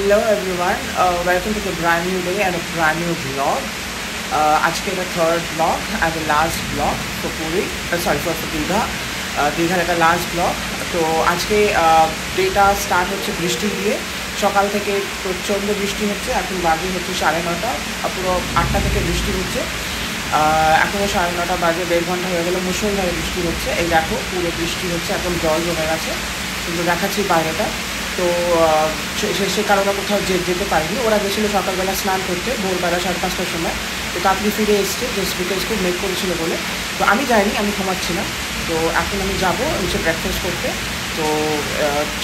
Hello everyone, welcome to the brand new day and a brand new vlog. আজকে এটা third blog and the last blog for Puri, for দীঘার একটা last blog. তো আজকে data start হচ্ছে বৃষ্টি দিয়ে। সকাল থেকে প্রচণ্ড বৃষ্টি হচ্ছে। এখন বাজে হচ্ছে 9:30, পুরো 8টা থেকে বৃষ্টি হচ্ছে। এখনও 9:30 বাজে, 1.5 ঘন্টা হয়ে গেলো মুষলধারে বৃষ্টি হচ্ছে। এই দেখো পুরো বৃষ্টি হচ্ছে, এখন জল জমে গেছে। কিন্তু দেখাচ্ছি বাইরেটা। তো সে কারণে কোথাও যেতে পারিনি। ওরা গেছিলো সকালবেলা স্নান করতে, ভোরবেলা 5:30টার সময়। তো তাড়াতাড়ি ফিরে এসছে জাস্ট বিকজ খুব মেঘ করেছিল বলে। তো আমি যাইনি, আমি ঘুমাচ্ছিলাম। তো এখন আমি যাবো হচ্ছে ব্রেকফাস্ট করতে। তো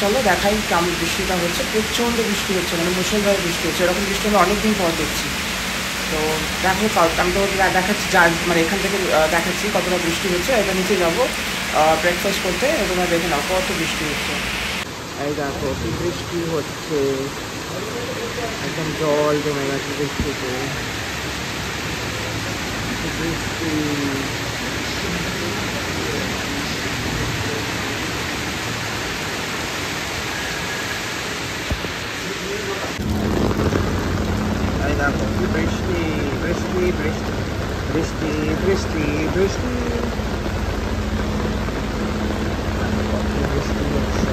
চলো দেখাই কেমন বৃষ্টিটা হচ্ছে। প্রচণ্ড বৃষ্টি হচ্ছে, মানে মুষলধারে বৃষ্টি হচ্ছে। এরকম বৃষ্টি আমি অনেকদিন পর দেখছি। তো দেখো আমি তো দেখাচ্ছি, মানে এখান থেকে দেখাচ্ছি কতটা বৃষ্টি হচ্ছে। এটা নিচে যাবো ব্রেকফাস্ট করতে। তোমরা দেখে নাও কত বৃষ্টি হচ্ছে। এই দেখো কি বৃষ্টি হচ্ছে, একদম জল জমে গেছে বৃষ্টিতে। বৃষ্টি এই দেখো কি বৃষ্টি বৃষ্টি বৃষ্টি বৃষ্টি বৃষ্টি বৃষ্টি বৃষ্টি হচ্ছে।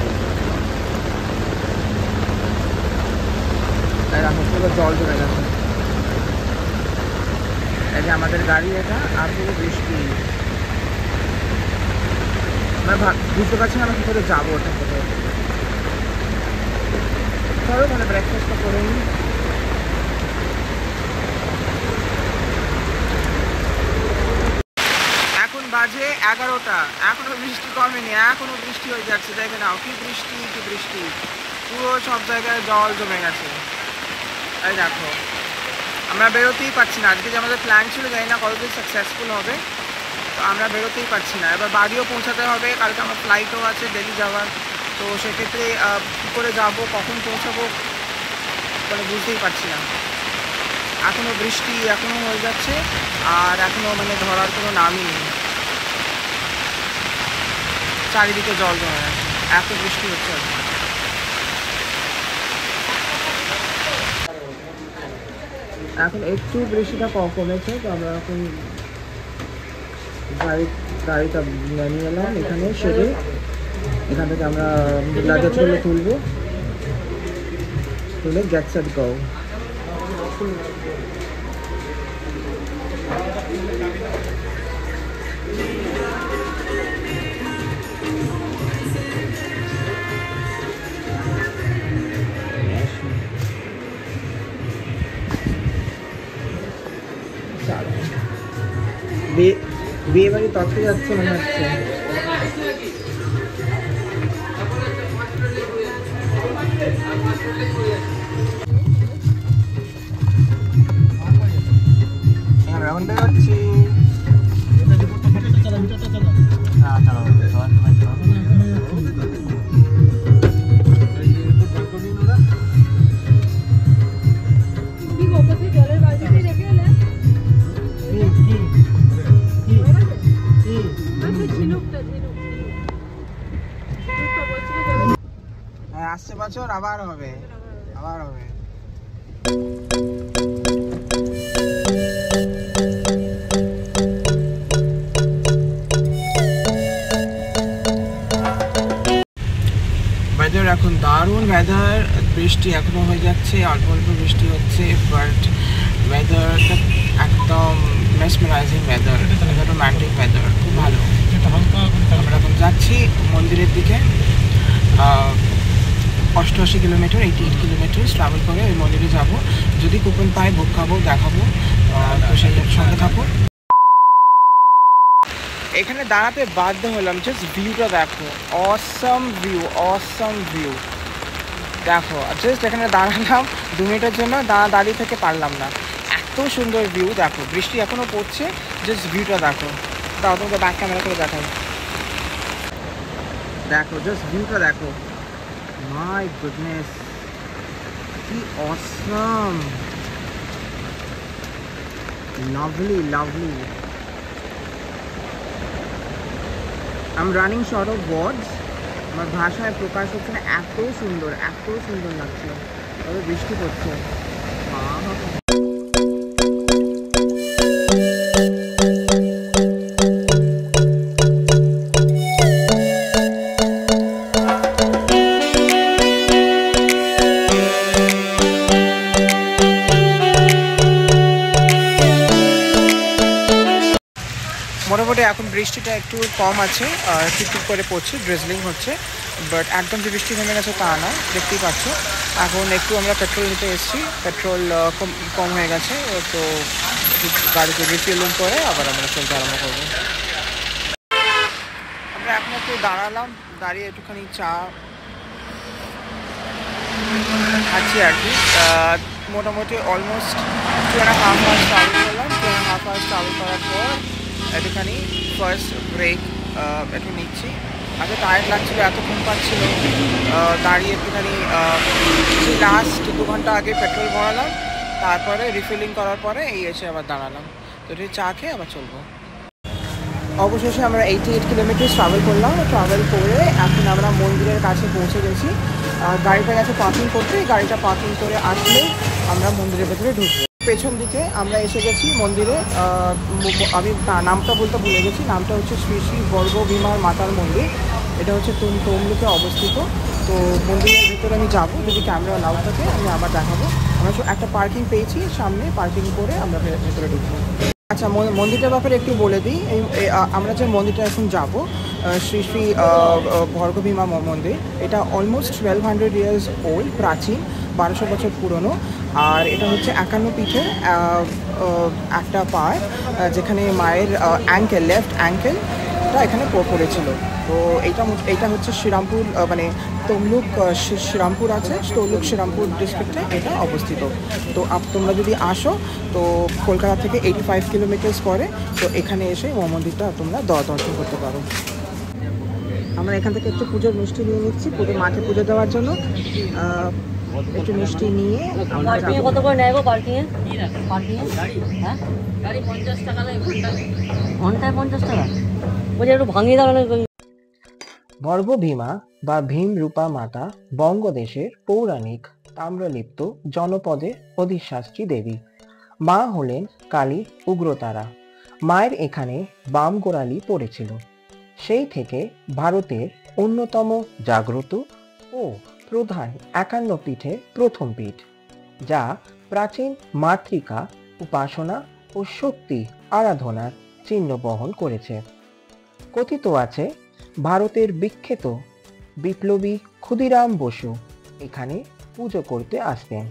দেখো পুরো জল জমে গেছে। এই যে আমাদের গাড়ি, এটা আর পুরো বৃষ্টি। আমরা বুঝতে পারছি না আমরা কী করে যাবো ওটা থেকে। চলো মানে ব্রেকফাস্টটা করে নিই। এখন বাজে 11টা, এখনো বৃষ্টি কমেনি, এখনো বৃষ্টি হয়ে যাচ্ছে। দেখে নাও কি বৃষ্টি কি বৃষ্টি, পুরো সব জায়গায় জল জমে গেছে। এই দেখো আমরা বেরোতেই পারছি না। আজকে যে আমাদের প্ল্যান ছিল জানি না কতদিন সাকসেসফুল হবে। তো আমরা বেরোতেই পারছি না। এবার বাড়িও পৌঁছাতে হবে, কালকে আমার ফ্লাইটও আছে দিল্লি যাওয়ার। তো সেক্ষেত্রে কী করে যাবো, কখন পৌঁছাবো মানে বুঝতেই পারছি না। এখনও বৃষ্টি এখনও হয়ে যাচ্ছে, আর এখনও মানে ধরার কোনো নামই নেই। চারিদিকে জল জমে গেছে, এত বৃষ্টি হচ্ছে। এখন একটু বৃষ্টিটা কমেছে। তো আমরা এখন গাড়িটা নিয়ে এলাম এখানে সেরে। এখান থেকে আমরা লাগেজগুলো তুলবো, তুলে গেট সেট গো। বিয়ে বাড়ি তত্ত্বে যাচ্ছে মনে হচ্ছে। এখন বেরোচ্ছি। আসছে বছর আবার হবে, আবার হবে। ওয়েদার এখন দারুণ ওয়েদার। বৃষ্টি এখনো হয়ে যাচ্ছে, অল্প অল্প বৃষ্টি হচ্ছে, বাট ওয়েদারটা একদম মেসমেরাইজিং ওয়েদার, রোম্যান্টিক ওয়েদার, খুব ভালো। আমরা এখন যাচ্ছি মন্দিরের দিকে। 88 কিলোমিটার, 88 কিলোমিটার ট্রাভেল করে ওই মন্দিরে যাব। যদি কুপন পাই বুক খাবো, দেখাবো। তো সেই সঙ্গে থাকো। এখানে দাঁড়াতে বাধ্য হলাম, জাস্ট ভিউটা দেখো, অসম ভিউ, অসম ভিউ দেখো। জাস্ট এখানে দাঁড়ালাম 2 মিনিটের জন্য, দাঁড়িয়ে থেকে পারলাম না। এত সুন্দর ভিউ দেখো, বৃষ্টি এখনও পড়ছে, জাস্ট ভিউটা দেখো। দাও তোমাকে ব্যাক ক্যামেরা করে দেখাই। দেখো জাস্ট ভিউটা দেখো, মাই গুডনেস কি awesome, lovely lovely. I'm running short of words. আমার ভাষায় প্রকাশ হচ্ছে না, এত সুন্দর লাগছে। তবে বৃষ্টি পড়ছে। মোটামুটি এখন বৃষ্টিটা একটু কম আছে, টিপটিপ করে পড়ছে, ড্রেজলিং হচ্ছে, বাট একদম যে বৃষ্টি নেমে গেছে তা না, দেখতেই পাচ্ছ। এখন একটু আমরা পেট্রোল নিতে এসেছি, পেট্রোল কম হয়ে গেছে, তো গাড়িতে রিফিলিং করে আবার আমরা চলতে আরম্ভ করবো। আমরা এখন একটু দাঁড়ালাম, দাঁড়িয়ে একটুখানি চা খাচ্ছি আর কি। মোটামুটি অলমোস্ট 2.5 hours ট্রাভেল করলাম। 2.5 hours ট্রাভেল করার পর একটুখানি ফার্স্ট ব্রেক একটু নিচ্ছি। আগে টায়ার্ড লাগছিলো, এত ঘুম পাচ্ছিল, দাঁড়িয়ে একটুখানি লাস্ট 2 ঘন্টা আগে পেট্রোল ভরালাম, তারপরে রিফিলিং করার পরে এই এসে আবার দাঁড়ালাম। তো একটু চা খেয়ে আবার চলবো। অবশেষে আমরা 88 কিলোমিটার ট্রাভেল করলাম। ট্রাভেল করে এখন আমরা মন্দিরের কাছে পৌঁছে গেছি। গাড়িটা গেছে পার্কিং করতে, গাড়িটা পার্কিং করে আসলে আমরা মন্দিরের ভেতরে ঢুকবো। পেছন দিকে আমরা এসে গেছি মন্দিরে। আমি নামটা বলতে ভুলে গেছি, নামটা হচ্ছে শ্রী শ্রী বর্গভীমার মাতার মন্দির। এটা হচ্ছে তমলুকে অবস্থিত। তো মন্দিরের ভিতরে আমি যাবো, যদি ক্যামেরা অ্যালাউ থাকে আমি আবার দেখাবো। আমরা একটা পার্কিং পেয়েছি সামনে, পার্কিং করে আমরা ভেতরে ঢুকবো। আচ্ছা, মন্দিরটার ব্যাপারে একটু বলে দিই। আমরা যে মন্দিরটা এখন যাব, শ্রী শ্রী বর্গভীমা মন্দির, এটা অলমোস্ট 1200 ইয়ার্স ওল্ড, প্রাচীন, 1200 বছর পুরনো। আর এটা হচ্ছে 51 পীঠের একটা পার্ট, যেখানে মায়ের অ্যাঙ্কেল, লেফট অ্যাঙ্কেলটা এখানে পড়েছিল। তো এইটা হচ্ছে শ্রীরামপুর, মানে তমলুক শ্রীরামপুর আছে, তমলুক শ্রীরামপুর ডিস্ট্রিক্টে এটা অবস্থিত। তো তোমরা যদি আসো, তো কলকাতা থেকে 85 কিলোমিটার্স পরে, তো এখানে এসে মন্দিরটা তোমরা দর্শন করতে পারো। আমরা এখান থেকে একটু পুজোর মিষ্টি নিয়ে নিচ্ছি, মাকে পুজো দেওয়ার জন্য। একটু মিষ্টি নিয়ে কত করে নেব পার্কিংয়ে? হ্যাঁ, গাড়ি 50 টাকা লাগে, ঘন্টায় 50 টাকা। বলছি একটু ভাঙিয়ে দাও না। বর্গভীমা বা ভীমরূপা মাতা বঙ্গদেশের পৌরাণিক তাম্রলিপ্ত জনপদের অধিষ্ঠাত্রী দেবী। মা হলেন কালী উগ্রতারা। মায়ের এখানে বাম গোড়ালি পড়েছিল। সেই থেকে ভারতের অন্যতম জাগ্রত ও প্রধান 51 পীঠের প্রথম পীঠ, যা প্রাচীন মাতৃকা উপাসনা ও শক্তি আরাধনার চিহ্ন বহন করেছে। কথিত আছে, ভারতের বিখ্যাত বিপ্লবী ক্ষুদিরাম বসু এখানে পুজো করতে আসতেন।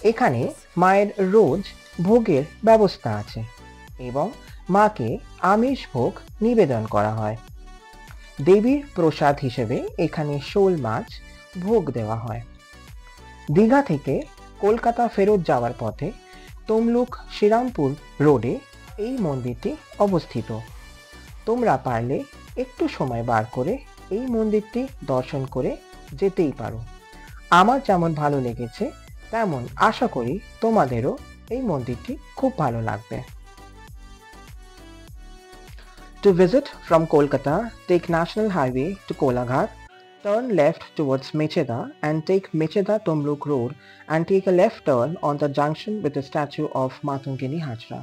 এখানে মায়ের রোজ ভোগের ব্যবস্থা আছে এবং মাকে আমিষ ভোগ নিবেদন করা হয়। দেবীর প্রসাদ হিসেবে এখানে শোল মাছ ভোগ দেওয়া হয়। দীঘা থেকে কলকাতা ফেরত যাওয়ার পথে তমলুক শ্রীরামপুর রোডে এই মন্দিরটি অবস্থিত। তোমরা পারলে একটু সময় বার করে এই মন্দিরটি দর্শন করে যেতেই পারো। আমার যেমন ভালো লেগেছে, তেমন আশা করি তোমাদেরও এই মন্দিরটি খুব ভালো লাগবে। To visit from Kolkata, take National Highway to Kolaghat, turn left towards Mecheda and take Mecheda Tomluk Road and take a left turn on the junction with the statue of Matungini Hajra.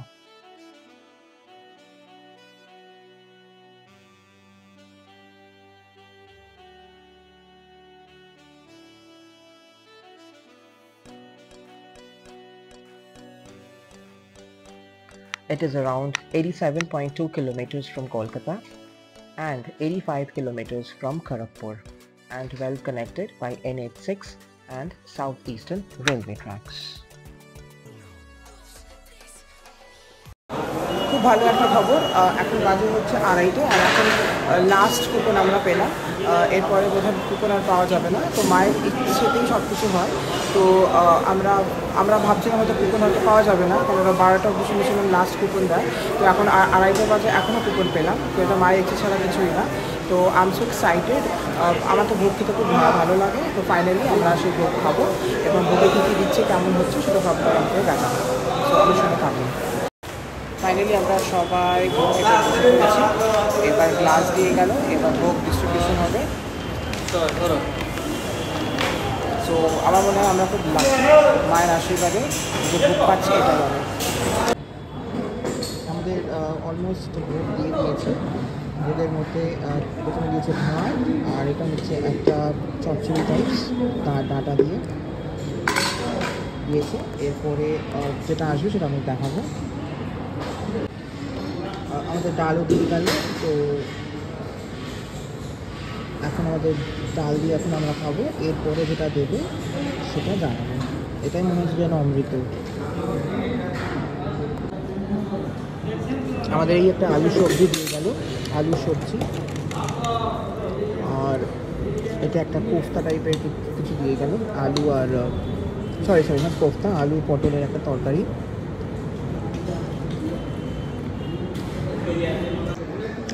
It is around 87.2 kilometers from Kolkata and 85 kilometers from Kharagpur and well connected by NH6 and Southeastern Railway tracks. খুব ভালো একটা খবর, এখন বাজে হচ্ছে 2:30 আর এখন last coupon আমরা পেলাম। এরপরে বোধহয় কুপন আর পাওয়া যাবে না। তো মায়ের ইচ্ছেতেই সব কিছু হয়। তো আমরা ভাবছিলাম হয়তো কুপন হয়তো পাওয়া যাবে না, কারণ 12টা অবধি শুনেছিলাম লাস্ট কুপন দেয়। তো এখন 2:30 বাজে, এখনও কুপন পেলাম। তো এটা মায়ের ইচ্ছে ছাড়া কিছুই না। তো আই এম সো এক্সাইটেড। আমার তো ভোগ খেতে খুব ভালো লাগে। তো ফাইনালি আমরা সেই ভোগ খাবো এবং ভোগে কী কী দিচ্ছে, কেমন হচ্ছে সেটা সবটা আমাকে দেখাবো। সো আমার সঙ্গে থাকবো। ফাইনালি আমরা সবাই ভোগ খেতে বসে পড়েছি। এবার গ্লাস দিয়ে গেল, এবার ভোগ ডিস্ট্রিবিউশন হবে। সো তো আমার মনে হয় আমরা খুব মায়ের আশীর্বাদে যে ভোগ পাচ্ছি এটাই অনেক। আমাদের অলমোস্ট ভোগ দিয়ে দিয়েছে। ভোগের মধ্যে প্রথমে দিয়েছে ভাত, আর এটা হচ্ছে একটা চচ্চড়ি টাইপস তার ডাঁটা দিয়ে দিয়েছে। এরপরে যেটা আসবে সেটা আমি দেখাবো। আমাদের ডালও দিয়ে গেল। তো এখন আমাদের ডাল দিয়ে এখন আমরা খাবো। এরপরে যেটা দেবে সেটা জানাবো। এটাই মনে হচ্ছে যেন অমৃত। আমাদের এই একটা আলু সবজি দিয়ে গেল, আলু সবজি। আর এটা একটা কোফতা টাইপের কিছু দিয়ে গেল, আলু আর সরি না কোফতা, আলু পটলের একটা তরকারি।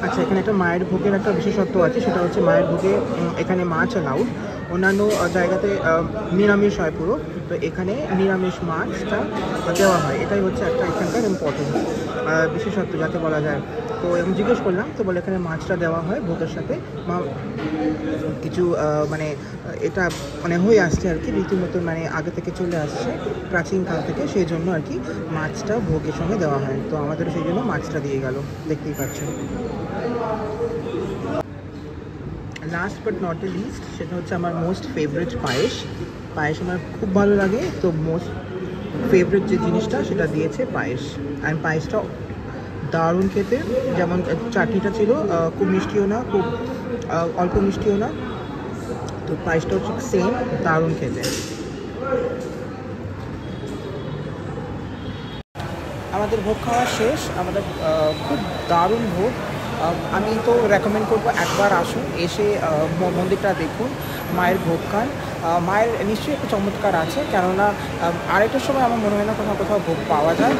আচ্ছা, এখানে একটা মায়ের ভোগের একটা বিশেষত্ব আছে, সেটা হচ্ছে মায়ের ভোগে এখানে মাছ অ্যালাউড। অন্যান্য জায়গাতে নিরামিষ হয় পুরো, তো এখানে নিরামিষ মাছটা দেওয়া হয়। এটাই হচ্ছে একটা এখানকার ইম্পর্টেন্স, বিশেষত্ব যাতে বলা যায়। তো আমি জিজ্ঞেস করলাম, তো বলে এখানে মাছটা দেওয়া হয় ভোগের সাথে। মা কিছু মানে এটা মানে হয়ে আসছে আর কি, রীতিমতো মানে আগে থেকে চলে আসছে প্রাচীনকাল থেকে, সেই জন্য আর কি মাছটা ভোগের সঙ্গে দেওয়া হয়। তো আমাদেরও সেই জন্য মাছটা দিয়ে গেল, দেখতেই পাচ্ছেন। Last but not the least, সেটা হচ্ছে আমার মোস্ট ফেভারিট পায়েস। পায়েস আমার খুব ভালো লাগে, তো মোস্ট ফেভারিট যে জিনিসটা সেটা দিয়েছে পায়েস। অ্যান্ড পায়েসটা দারুণ খেতে। যেমন চাটনিটা ছিল খুব মিষ্টিও না, খুব অল্প মিষ্টিও না, তো পায়েসটা হচ্ছে সেম, দারুণ খেতে। আমাদের ভোগ খাওয়া শেষ। আমাদের খুব দারুণ ভোগ। আমি তো রেকমেন্ড করবো একবার আসুন, এসে মন্দিরটা দেখুন, মায়ের ভোগ খান। মায়ের নিশ্চয়ই একটা চমৎকার আছে, কেননা আড়াইটার সময় আমার মনে হয় না কোথাও কোথাও ভোগ পাওয়া যায়।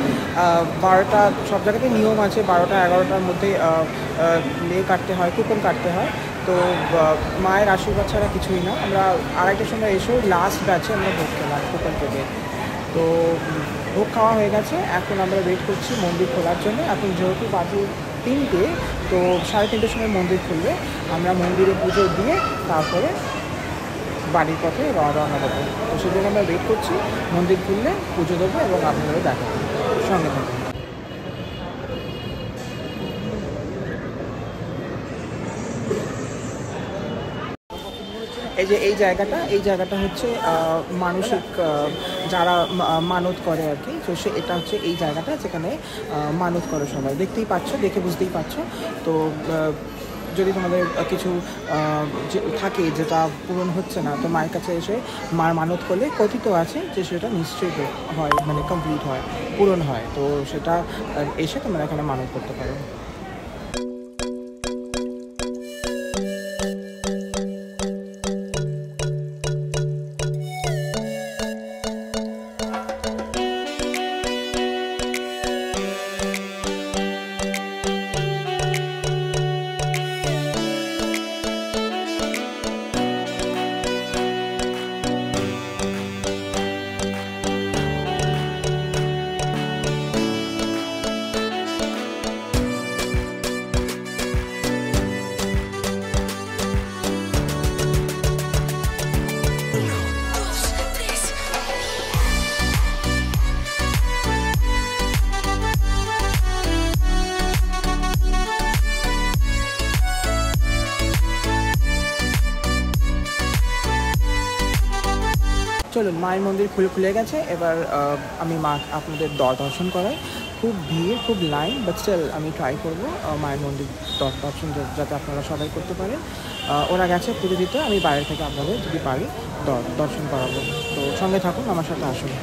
12টা সব জায়গাতেই নিয়ম আছে, 12টা 11টার মধ্যে কাটতে হয়, কুপন কাটতে হয়। তো মায়ের আশীর্বাদ ছাড়া কিছুই না। আমরা আড়াইটার সময় এসেও লাস্ট ব্যাচে আমরা ভোগ খেলাম কুপন থেকে। তো ভোগ খাওয়া হয়ে গেছে, এখন আমরা ওয়েট করছি মন্দির খোলার জন্য। এখন যেহেতু বাজে 3টে, তো 3:30টার সময় মন্দির খুলবে। আমরা মন্দিরে পুজো দিয়ে তারপরে বাড়ির পথে রওনা দেবো। তো সেজন্য আমরা ওয়েট করছি, মন্দির খুললে পুজো দেবো এবং আপনারা দেখাবো, সঙ্গে থাকুন। এই যে এই জায়গাটা হচ্ছে মানসিক যারা মানত করে আর কি। তো এটা হচ্ছে এই জায়গাটা যেখানে মানত করে সবাই। দেখতেই পাচ্ছ, দেখে বুঝতেই পারছো। তো যদি তোমাদের কিছু থাকে যেটা পূরণ হচ্ছে না, তো মায়ের কাছে এসে মার মানত করলে কথিত আছে যে সেটা নিশ্চয়ই হয়, মানে কমপ্লিট হয়, পূরণ হয়। তো সেটা এসে তোমরা এখানে মানত করতে পারো। চলুন, মায়ের মন্দির খুলে গেছে। এবার আমি আপনাদের দর্শন করাই। খুব ভিড়, খুব লাইন, বাট স্টিল আমি ট্রাই করবো মায়ের মন্দির দর্শন যাতে আপনারা সবাই করতে পারেন। ওরা গেছে পুজো দিতে, আমি বাইরে থেকে আপনাদের যদি পারি দর্শন করাবো। তো সঙ্গে থাকুন, আমার সাথে আসুন।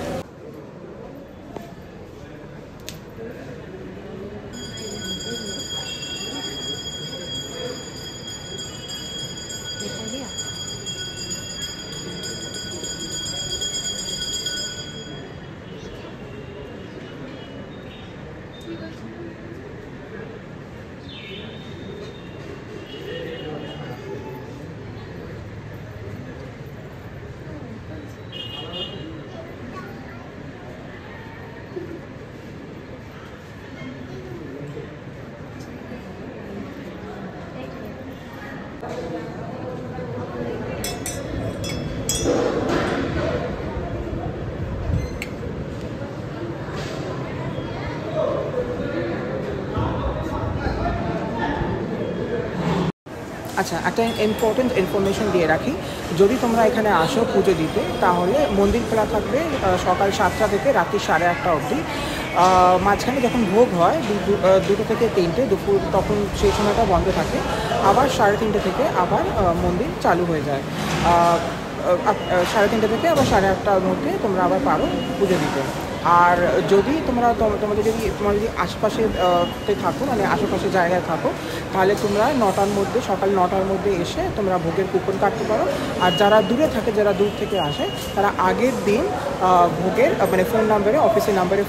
আচ্ছা, একটা ইম্পর্টেন্ট ইনফরমেশন দিয়ে রাখি, যদি তোমরা এখানে আসো পুজো দিতে তাহলে মন্দির খোলা থাকবে সকাল 7টা থেকে রাত্রি 8:30 অবধি। মাঝখানে যখন ভোগ হয় 2টো থেকে 3টে দুপুর, তখন সেই সময়টা বন্ধ থাকে। আবার 3:30 থেকে আবার মন্দির চালু হয়ে যায়। 3:30 থেকে আবার 8:30টার মধ্যে তোমরা আবার পারো পুজো দিতে। আর যদি তোমরা যদি আশেপাশে থাকো, মানে আশেপাশে জায়গায় থাকো, তাহলে তোমরা সকাল 9টার মধ্যে এসে তোমরা ভোগের কুপন কাটতে পারো। আর যারা দূরে থাকে, যারা দূর থেকে আসে, তারা আগের দিন ভোগের মানে অফিসের নাম্বারে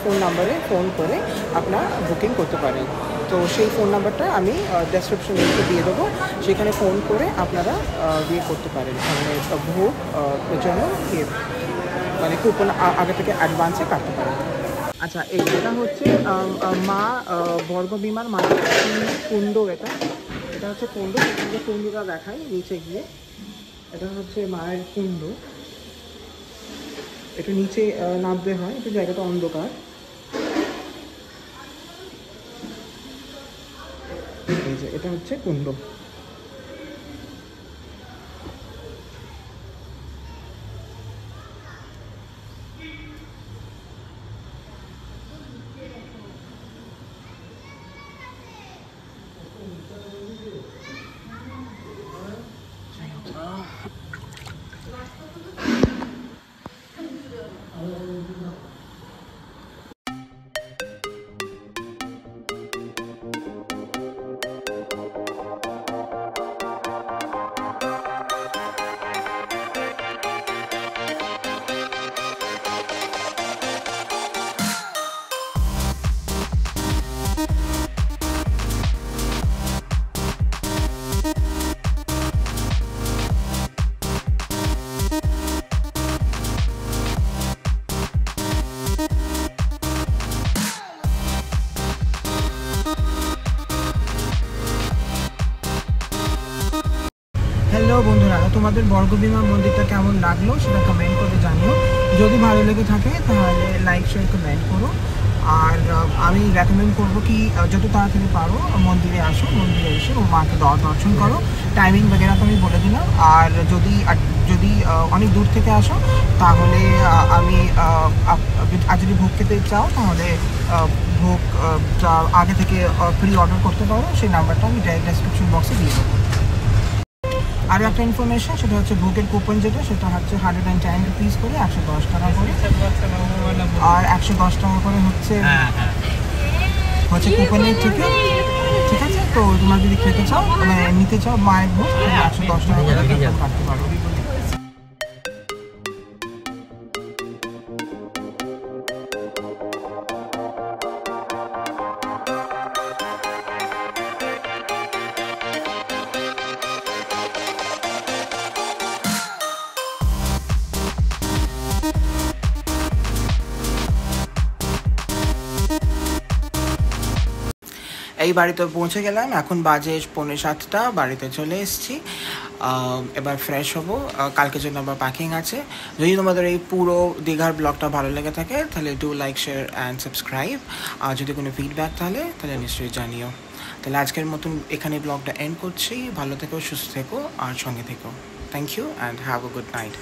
ফোন করে আপনারা বুকিং করতে পারেন। তো সেই ফোন নাম্বারটা আমি ডেসক্রিপশন লিঙ্কে দিয়ে দেবো, সেখানে ফোন করে আপনারা করতে পারেন, মানে ভোগ জন্য মানে কুপন আগে থেকে অ্যাডভান্সে কাটতে পারেন। আচ্ছা, এটা হচ্ছে মা বর্গভীমার মায়ের কুণ্ড। এটা হচ্ছে কুণ্ড, কুণ্ডটা দেখাই নিচে গিয়ে। এটা হচ্ছে মায়ের কুণ্ড, একটু নিচে নামতে হয়, একটু জায়গাটা অন্ধকার। এই যে এটা হচ্ছে কুণ্ড। হ্যালো বন্ধুরা, তোমাদের বর্গভীমা মন্দিরটা কেমন লাগলো সেটা কমেন্ট করে জানিও। যদি ভালো লেগে থাকে তাহলে লাইক শেয়ার কমেন্ট করো। আর আমি রেকমেন্ড করবো কি যত তাড়াতাড়ি পারো মন্দিরে আসো, মন্দিরে এসে ও মাকে দর্শন করো। টাইমিং বগেরা তো আমি বলে দিলাম। আর যদি অনেক দূর থেকে আসো তাহলে আর যদি ভোগ খেতে চাও তাহলে ভোগ আগে থেকে প্রি অর্ডার করতে পারো। সেই নাম্বারটা আমি ডেসক্রিপশন বক্সে দিয়ে দেবো। আর একটা ইনফরমেশন, সেটা হচ্ছে ভোগের কুপন যেটা, সেটা হচ্ছে 110 রুপিস করে, 110 টাকা করে। আর 110 টাকা করে হচ্ছে কুপনের টিকিট। ঠিক আছে, তো তোমরা যদি খেতে চাও, মানে নিতে চাও মায়ের ভোগ, 110 টাকা করে কাটতে পারো। এই বাড়িতে পৌঁছে গেলাম, এখন বাজে 6:45, বাড়িতে চলে এসেছি। এবার ফ্রেশ হবো, কালকের জন্য আবার প্যাকিং আছে। যদি তোমাদের এই পুরো দীঘার ব্লগটা ভালো লেগে থাকে তাহলে do like share and subscribe. আর যদি কোনো ফিডব্যাক তাহলে নিশ্চয়ই জানিও। তাহলে আজকের মতন এখানে ব্লগটা এন্ড করছি। ভালো থেকো, সুস্থ থেকো আর সঙ্গে থেকো। Thank you and have a good night.